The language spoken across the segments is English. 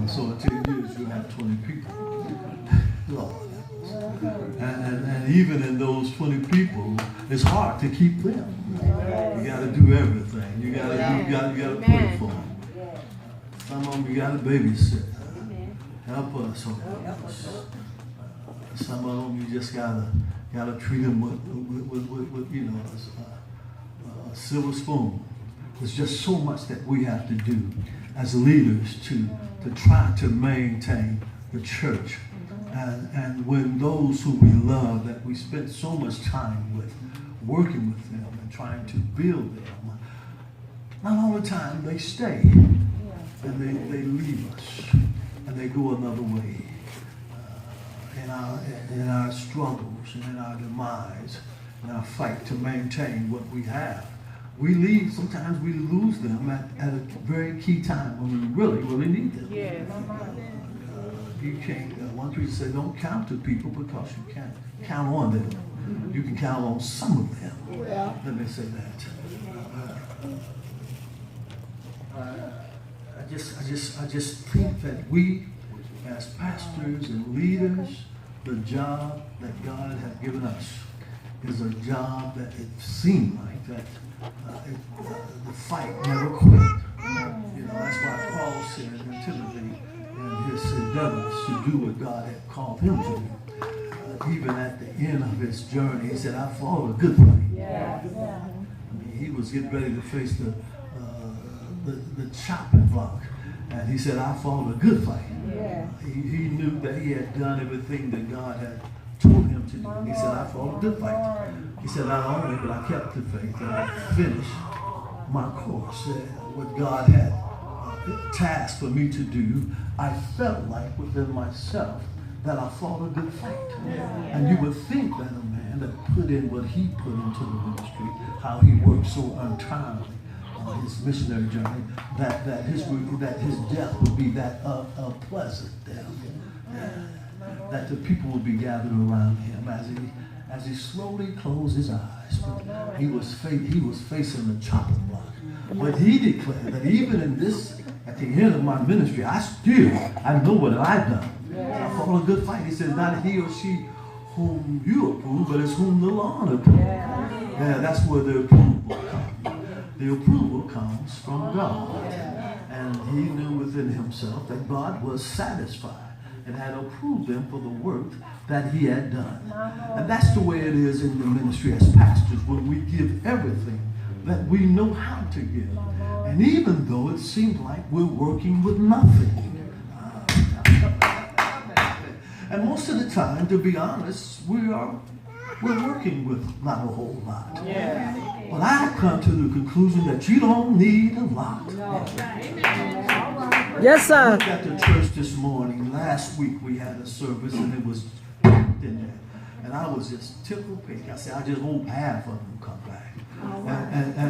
So in 10 years you have 20 people. Lord. And even in those 20 people, it's hard to keep them. You got to do everything. You got to pray for them. Some of them you got to babysit. Help us, help us. Some of them you just gotta treat them with a silver spoon. There's just so much that we have to do as leaders to try to maintain the church. And when those who we love, that we spend so much time with, working with them and trying to build them, not all the time they stay, and they leave us, and they go another way. In our struggles and in our demise, in our fight to maintain what we have. We leave, sometimes we lose them at a very key time when we really, really need them. You can't, one preacher said, don't count to people because you can't count on them. You can count on some of them. Let me say that. I just think that we, as pastors and leaders, the job that God has given us is a job that it seemed like that the fight never quit. That's why Paul said in Timothy in his endeavors to do what God had called him to do. Even at the end of his journey, he said, I fought a good fight. He was getting ready to face the chopping block. And he said, I fought a good fight. He knew that he had done everything that God had told him to do. He said, I fought a good fight. He said, not only, but I kept the faith and I finished my course. What God had tasked for me to do, I felt like within myself that I fought a good fight. And you would think that a man that put in what he put into the ministry, how he worked so untiringly, his missionary journey, that his death would be that pleasant death. That the people would be gathered around him as he slowly closed his eyes. But he was facing the chopping block. But he declared that even in this, at the end of my ministry, I know what I've done. I fought a good fight. He says, not he or she whom you approve, but it's whom the Lord approves. That's where the approval comes. The approval comes from God. And he knew within himself that God was satisfied and had approved them for the work that he had done. And that's the way it is in the ministry as pastors, when we give everything that we know how to give. And even though it seems like we're working with nothing. And most of the time, to be honest, we're working with not a whole lot. But I've come to the conclusion that you don't need a lot. Yes, sir. I looked at the church this morning. Last week we had a service and it was packed in there. And I was just tickled pink. I said, I just hope half of them come back.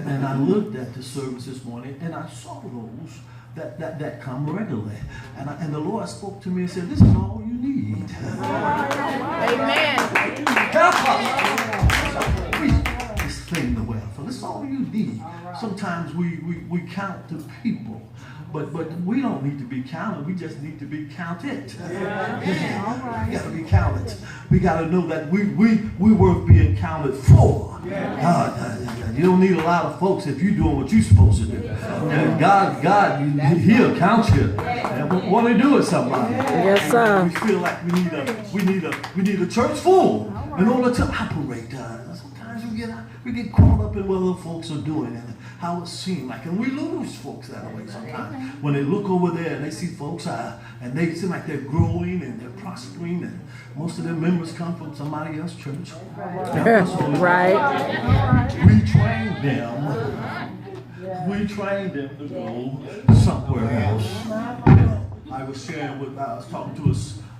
And I looked at the service this morning and I saw those that come regularly. And the Lord spoke to me and said, this is all you need. Amen. This thing the way. So this is all you need. Sometimes we count the people. But we don't need to be counted. We just need to be counted. We got to be counted. We got to know that we worth being counted for. You don't need a lot of folks if you're doing what you're supposed to do. And God, He'll count you. And what do we do with somebody? Yes, sir. We feel like we need a church full in order to operate. Sometimes we get caught up in what other folks are doing and how it seems like, and we lose folks that way sometimes. When they look over there and they see folks and they seem like they're growing and they're prospering, and most of their members come from somebody else's church. Right. We train them to go somewhere else. I was talking to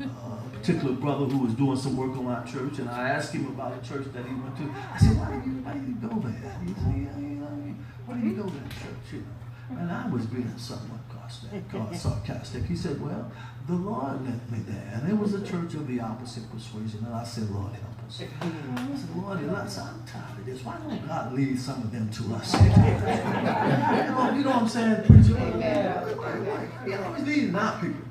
a particular brother who was doing some work on our church, and I asked him about a church that he went to. I said, why do you go there? He said, why do you go to that church? And I was being somewhat sarcastic. He said, well, the Lord led me there. And it was a church of the opposite persuasion. And I said, Lord, help us. I said, Lord, I'm tired of this. Why don't God lead some of them to us? You know what I'm saying, preacher? like, he always leaves out people.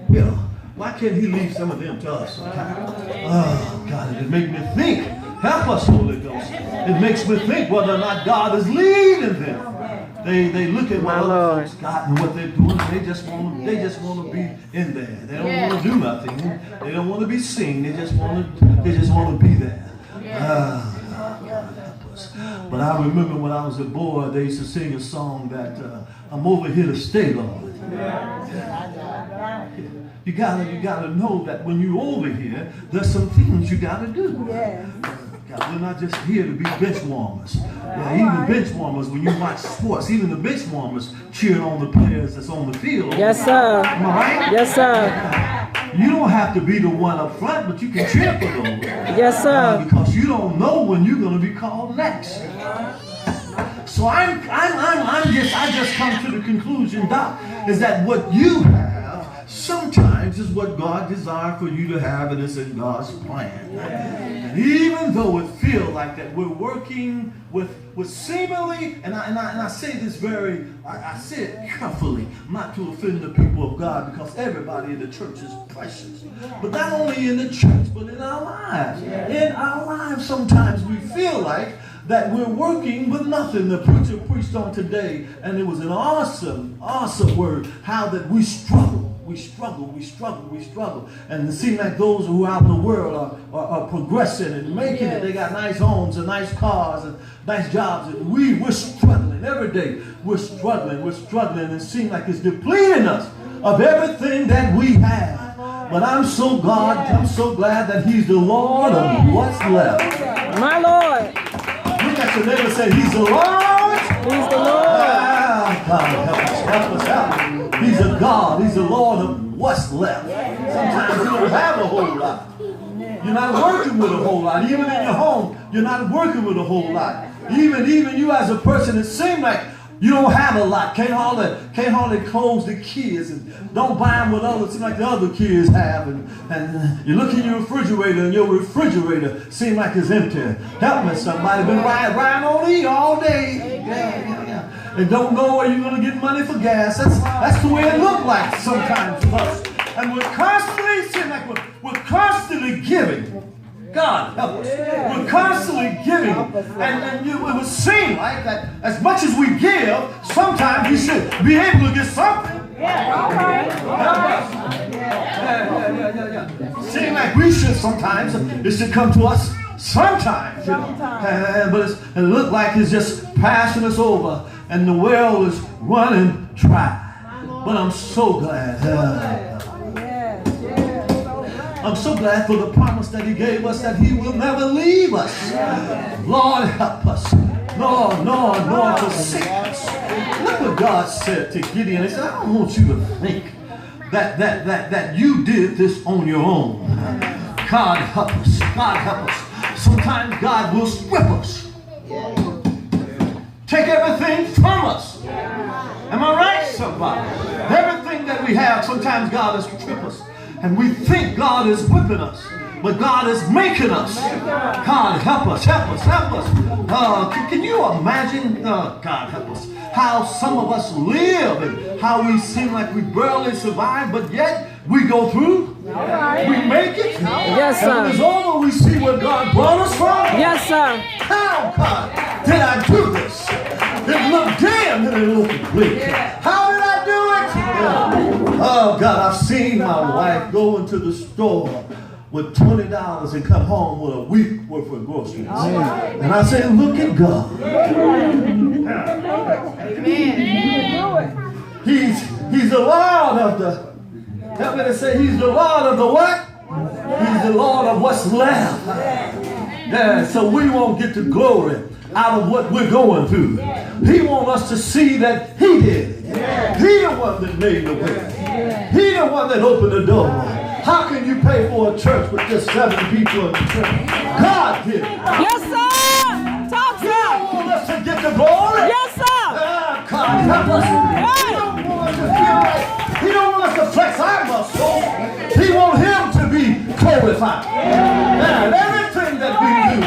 You know, why can't he leave some of them to us sometimes? Oh, God, it makes me think. Help us, Holy Ghost. It makes me think whether or not God is leading them. They look at what other folks got and what they're doing. And they just want to be in there. They don't want to do nothing. They don't want to be seen. They just want to be there. God help us. But I remember when I was a boy, they used to sing a song that I'm over here to stay, Lord. You gotta know that when you're over here, there's some things you gotta do. God, we're not just here to be bench warmers. Even bench warmers, when you watch sports, even the bench warmers cheering on the players that's on the field. Yes, sir. Am I right? Yes, sir. You don't have to be the one up front, but you can cheer for those. Yes, sir. Because you don't know when you're going to be called next. So I just come to the conclusion, Doc, is that what you have sometimes is what God desired for you to have, and it's in God's plan. And even though it feels like that we're working with seemingly, and I say this I say it carefully, not to offend the people of God, because everybody in the church is precious. But not only in the church, but in our lives. In our lives, sometimes we feel like that we're working with nothing. The preacher preached on today, and it was an awesome, awesome word, how that we struggle. We struggle. And it seems like those who are out in the world are progressing and making it. They got nice homes and nice cars and nice jobs. And we're struggling every day. We're struggling. And it seems like it's depleting us of everything that we have. But I'm so glad that He's the Lord of what's left. My Lord. Look at your neighbor and say, He's the Lord. He's the Lord. God, help us. He's a God. He's the Lord of what's left. Sometimes you don't have a whole lot. You're not working with a whole lot. Even in your home, you're not working with a whole lot. Even you as a person, it seems like you don't have a lot. Can't hardly clothe the kids, and don't buy them what others seem like the other kids have. And you look in your refrigerator, and your refrigerator seems like it's empty. Help me, somebody. Been riding on E all day. Yeah. And don't know where you're going to get money for gas. That's the way it looks like sometimes to us. And we're constantly giving. God help us. We're constantly giving. And it would seem like that as much as we give, sometimes we should be able to get something. Seem like we should sometimes. It should come to us sometimes. But it looks like it's just passing us over. And the well is running dry. But I'm so glad. I'm so glad for the promise that He gave us that He will never leave us. Lord, help us. Lord, forsake us. Look what God said to Gideon. He said, I don't want you to think that you did this on your own. God help us. God help us. Sometimes God will strip us. Take everything from us. Am I right, somebody? Everything that we have, sometimes God has stripped us. And we think God is whipping us. But God is making us. God, help us. Can you imagine, God help us, how some of us live and how we seem like we barely survive, but yet we go through. We make it. Yes, sir. And when it's over, we see where God brought us from. Yes, sir. How, God, did I do this? It looked dim and it looked bleak. How did I do it? Oh, God, I've seen my wife go into the store with $20 and come home with a week worth of groceries. And I say, look at God. Amen. He's the Lord of the, help me to say, He's the Lord of the what? He's the Lord of what's left. Yeah, so we won't get the glory out of what we're going through. He wants us to see that He did it. He the one that made the way. He the one that opened the door. How can you pay for a church with just 7 people in the church? God did it. Yes, sir. Talk, He sir. don't want us to get the glory. Yes, sir. God help us. He don't want us to feel like, He don't want us to flex our muscles. He wants Him to be glorified. And everything that we do,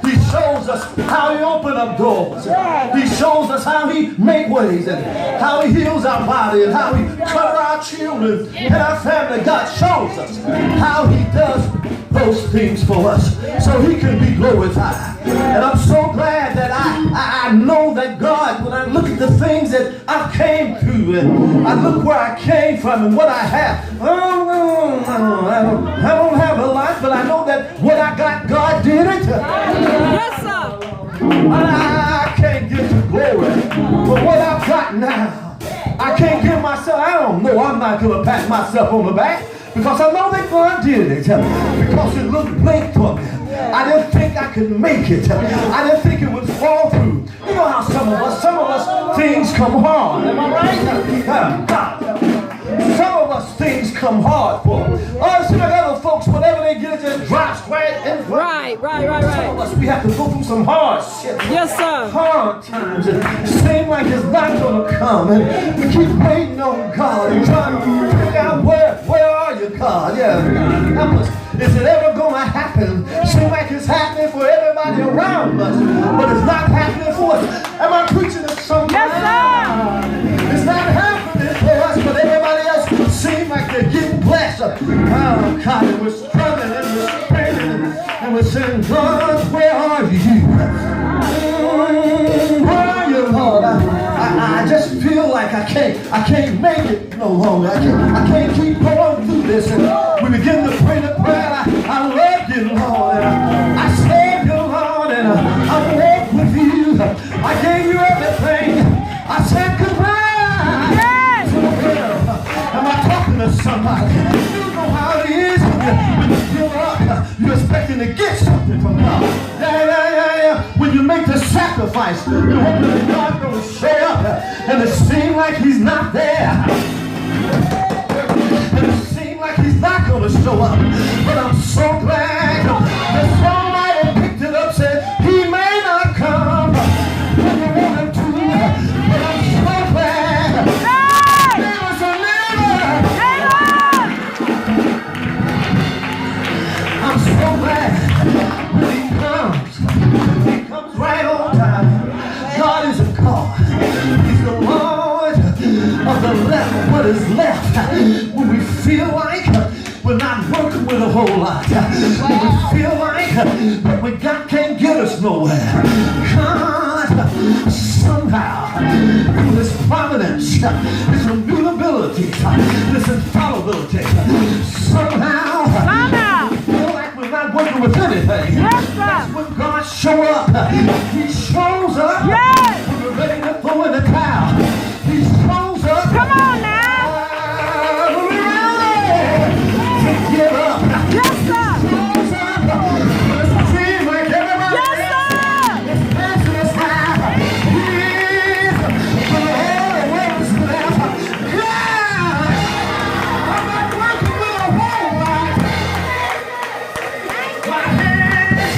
He shows us how He opened up doors. He shows us how he makes ways and how he heals our body and how he covers our children and our family. God shows us how he does those things for us so he can be glorified. And I'm so glad that I know that God, when I look at the things that I came through and I look where I came from and what I have, I don't have a lot, but I know that what I got, God did it. Yes, sir. I can't get the glory for what I've got now. I can't give myself, I don't know, I'm not going to pat myself on the back because I know that God did it because it looked bleak for me. I didn't think I could make it. I didn't think it would fall through. You know how some of us, things come hard. Am I right? Some of us things come hard for. Some of the other folks, whatever they get, it just drops right in front. Right. Some of us, we have to go through some hard shit. Yes, sir. Hard times. It seems like it's not going to come. And we keep waiting on God and trying to figure out where are you, God? Yeah. Is it ever going to happen? Seems like it's happening for everybody around us, but it's not happening for us. Am I preaching to somebody? Yes, sir. It's not happening for us, but everybody else seems like they're getting blessed. Oh, God, and we're struggling and we're praying and we're saying, God, where are you? Where are you, Lord? I just feel like I can't make it no longer. I can't keep going through this. And we begin to pray the prayer. I love you, Lord. And I serve you, Lord. And I walk with you. I gave you everything. I said goodbye to the world. Am I talking to somebody? You know how it is when you give up. You're expecting to get something from God. Yeah. When you make the sacrifice, you're hoping that God's going to show up. And it seems like he's not there. And it seems like he's not going to show up. But I'm so glad that somebody picked it up, said he may not come when you want him to. But I'm so glad there was a neighbor. I'm so glad when he comes right on time. God is a God. He's the Lord of the left, what is left. When we feel like we're not working with a whole lot. When we feel like what we got can't get us nowhere. God, somehow, through His providence, His immutability, His infallibility, somehow, we feel like we're not working with anything. That's when God shows up. He shows up. When we're ready to throw in the towel. He shows up. Come on now. We're ready to give up. Yes, sir. Shows up. When it seems like everybody Yes, sir. is passing us by. He's the only one that's left. God, I'm not working with a whole lot. My hands,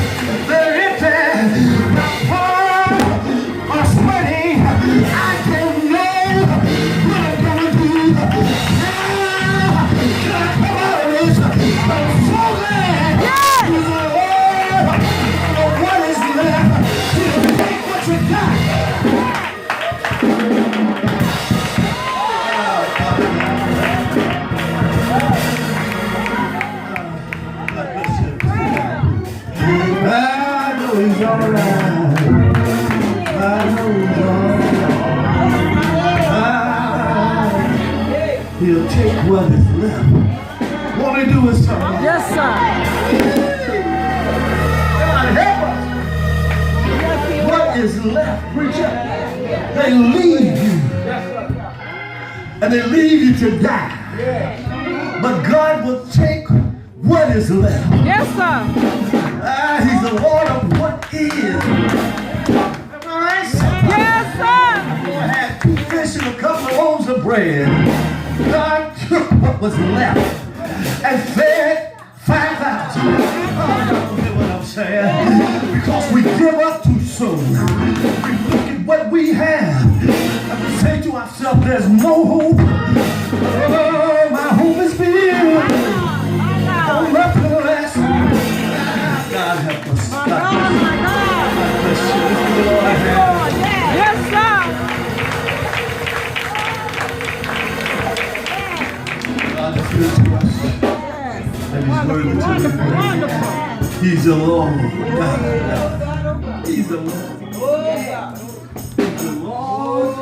they're empty. My palms are sweaty. I don't know what I'm gonna do. Now, can I come out of this? I'm so glad. He's the Lord of what is left. He'll take what you got. I know he's all right. I know he's all right. He'll take what is left. Won't he do it, somebody? Yes, sir. God help us. What is left, preacher? They leave you. And they leave you to die. But God will take what is left. Yes, sir. He's the Lord of what is. Am I right? Yes, sir. I had 2 fish and a couple of loaves of bread. God took what was left and fed 5,000. Oh, you know what I'm saying? Because we give up too soon. We look at what we have and we say to ourselves, there's no hope. Oh, my hope is filled. Oh, nothing less. God help us. God bless you. God bless you. good to us. And he's worthy to be praised. He's the Lord. He's the Lord. He's the Lord.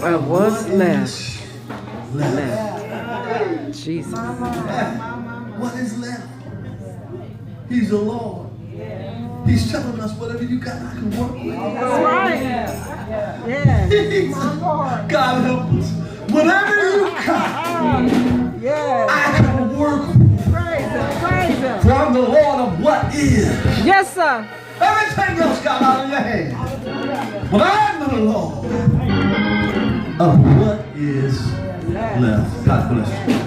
Well, what's left? Left. Jesus. What is left? He's the Lord. He's telling us whatever you got, I can work with. That's right. Yeah. God help us. Whatever you got, Yeah. I can work with. Praise Him. Praise Him. For I'm the Lord of what is. Yes, sir. Everything else got out of your hand. But I'm the Lord of what is left. God bless you.